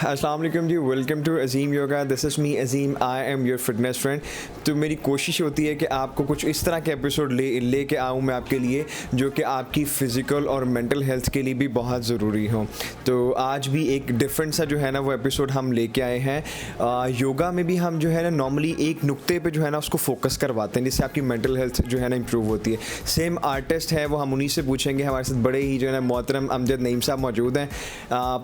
अस्सलाम वालेकुम जी, welcome to Azeem Yoga. This is me Azeem, I am your fitness friend. तो मेरी कोशिश होती है कि आपको कुछ इस तरह के एपिसोड लेके आऊँ मैं आपके लिए, जो कि आपकी फ़िज़िकल और मेंटल हेल्थ के लिए भी बहुत ज़रूरी हो। तो आज भी एक डिफरेंट सा जो है ना वो एपिसोड हम लेके आए हैं। योगा में भी हम जो है ना नॉर्मली एक नुक्ते पे जो है ना उसको फोकस करवाते हैं, जिससे आपकी मेंटल हेल्थ जो है ना इम्प्रूव होती है। सेम आर्टिस्ट है वो, हम उन्हीं से पूछेंगे। हमारे साथ बड़े ही जो है ना मोहतरम अमजद नईम साहब मौजूद हैं।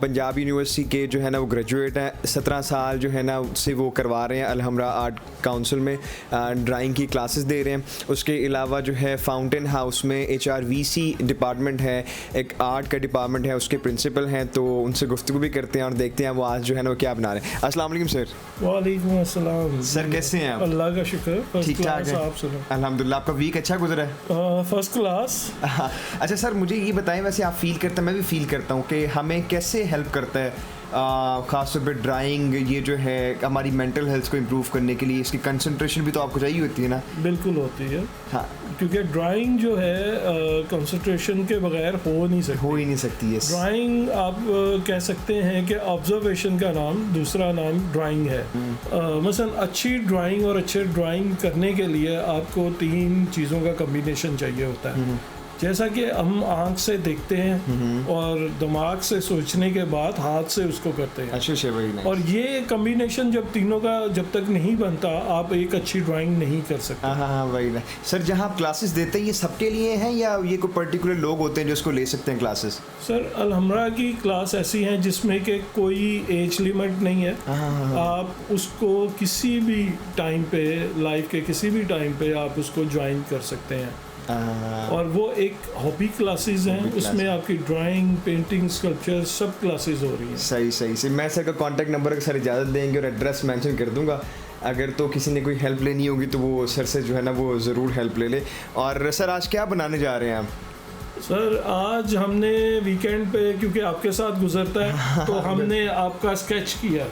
पंजाब यूनिवर्सिटी के जो है ना वो ग्रेजुएट हैं, 17 साल जो है ना उससे वो करवा रहे हैं अलहमरा आर्ट काउंसिल में, ड्राइंग की क्लासेस दे रहे हैं। उसके अलावा जो है फाउंटेन हाउस में HRVC डिपार्टमेंट है, एक आर्ट का डिपार्टमेंट है, उसके प्रिंसिपल हैं। तो उनसे गुफ्तगू भी करते हैं और देखते हैं वो आज जो है ना वो क्या बना रहे हैं। अस्सलाम वालेकुम सर। वालेकुम अस्सलाम सर, कैसे हैं आप? अल्लाह का शुक्र, ठीक ठाक है, आप सुनो। अल्हम्दुलिल्लाह। आपका वीक अच्छा गुजरा है? First class. अच्छा सर, मुझे ये बताएं, वैसे आप फील करते हैं, मैं भी फील करता हूँ कि हमें कैसे हेल्प करता है ख़ासतौर पर ड्राइंग, ये जो है हमारी मेंटल हेल्थ को इम्प्रूव करने के लिए? इसकी कंसंट्रेशन भी तो आपको चाहिए होती है ना? बिल्कुल होती है। हाँ, क्योंकि ड्राइंग जो है कंसंट्रेशन के बगैर हो ही नहीं सकती है। ड्राइंग आप कह सकते हैं कि ऑब्जर्वेशन का नाम, दूसरा नाम ड्राइंग है। मसलन अच्छी ड्राइंग और अच्छे ड्राइंग करने के लिए आपको 3 चीज़ों का कम्बिनेशन चाहिए होता है। जैसा कि हम आँख से देखते हैं और दिमाग से सोचने के बाद हाथ से उसको करते हैं। अच्छा, वही नहीं। और ये कम्बिनेशन जब तीनों का जब तक नहीं बनता, आप एक अच्छी ड्राइंग नहीं कर सकते। हाँ, वही नहीं। सर, जहाँ आप क्लासेस देते हैं ये सबके लिए हैं या ये कोई पर्टिकुलर लोग होते हैं जो इसको ले सकते हैं क्लासेस? सर, अलहमरा की क्लास ऐसी हैं जिसमें कि कोई एज लिमिट नहीं है। आप उसको किसी भी टाइम पे, लाइफ के किसी भी टाइम पे आप उसको ज्वाइन कर सकते हैं। और वो एक हॉबी क्लासेस हैं, उसमें आपकी ड्राइंग, पेंटिंग, स्कल्पचर सब क्लासेस हो रही हैं। सही। मैं सर का कॉन्टैक्ट नंबर सर इजाज़त देंगे और एड्रेस मेंशन कर दूंगा। अगर तो किसी ने कोई हेल्प लेनी होगी तो वो सर से जो है ना वो ज़रूर हेल्प ले ले। और सर, आज क्या बनाने जा रहे हैं आप? सर, आज हमने वीकेंड पे, क्योंकि आपके साथ गुजरता है तो हमने आपका स्केच किया।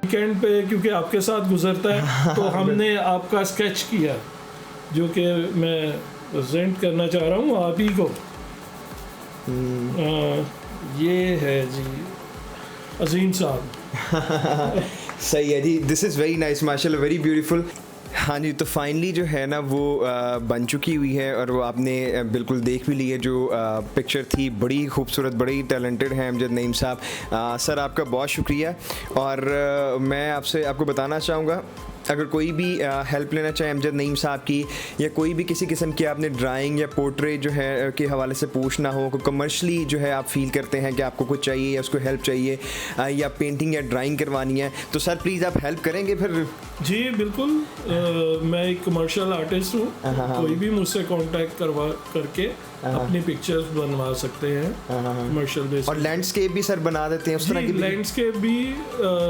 वीकेंड पे क्योंकि आपके साथ गुजरता है तो हमने आपका स्केच किया जो कि मैं प्रेजेंट करना चाह रहा हूँ आप ही को। ये है जी अजीम साहब। सही है जी, दिस इज़ वेरी नाइस माशाल्लाह, वेरी ब्यूटीफुल। हाँ जी, तो फाइनली जो है ना वो बन चुकी हुई है और वो आपने बिल्कुल देख भी ली है। जो पिक्चर थी बड़ी खूबसूरत, बड़ी टैलेंटेड है अमजद नईम साहब। सर आपका बहुत शुक्रिया। और मैं आपको बताना चाहूँगा, अगर कोई भी हेल्प लेना चाहे अमजद नईम साहब की, या कोई भी किसी किस्म की आपने ड्राइंग या पोर्ट्रेट जो है के हवाले से पूछना हो, कोई कमर्शली जो है आप फील करते हैं कि आपको कुछ चाहिए या उसको हेल्प चाहिए, या पेंटिंग या ड्राइंग करवानी है, तो सर प्लीज़ आप हेल्प करेंगे फिर? जी बिल्कुल। मैं एक कमर्शियल आर्टिस्ट हूँ, कोई भी मुझसे कांटेक्ट करके अपनी पिक्चर्स बनवा सकते हैं कमर्शियल बेस। और लैंडस्केप भी सर बना देते हैं उस तरह की? लैंडस्केप भी,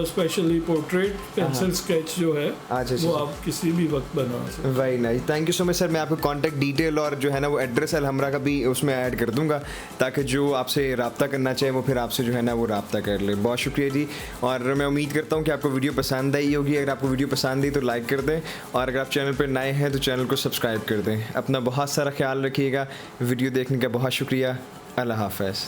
स्पेशली पोर्ट्रेट पेंसिल स्केच जो है वो आप किसी भी वक्त बना सकते हैं। Very nice, thank you so much sir. मैं आपको कांटेक्ट डिटेल और जो है ना वो एड्रेस अलहमरा का भी उसमें ऐड कर दूंगा, ताकि जो आपसे रब्ता करना चाहे वो फिर आपसे जो है ना वो रब्ता कर ले। बहुत शुक्रिया जी। और मैं उम्मीद करता हूँ कि आपको वीडियो पसंद आई होगी। अगर आपको वीडियो पसंद आई तो लाइक कर दें, और अगर आप चैनल पर नए हैं तो चैनल को सब्सक्राइब कर दें। अपना बहुत सारा ख्याल रखिएगा। वीडियो देखने का बहुत शुक्रिया। अल्लाह हाफ़िज़।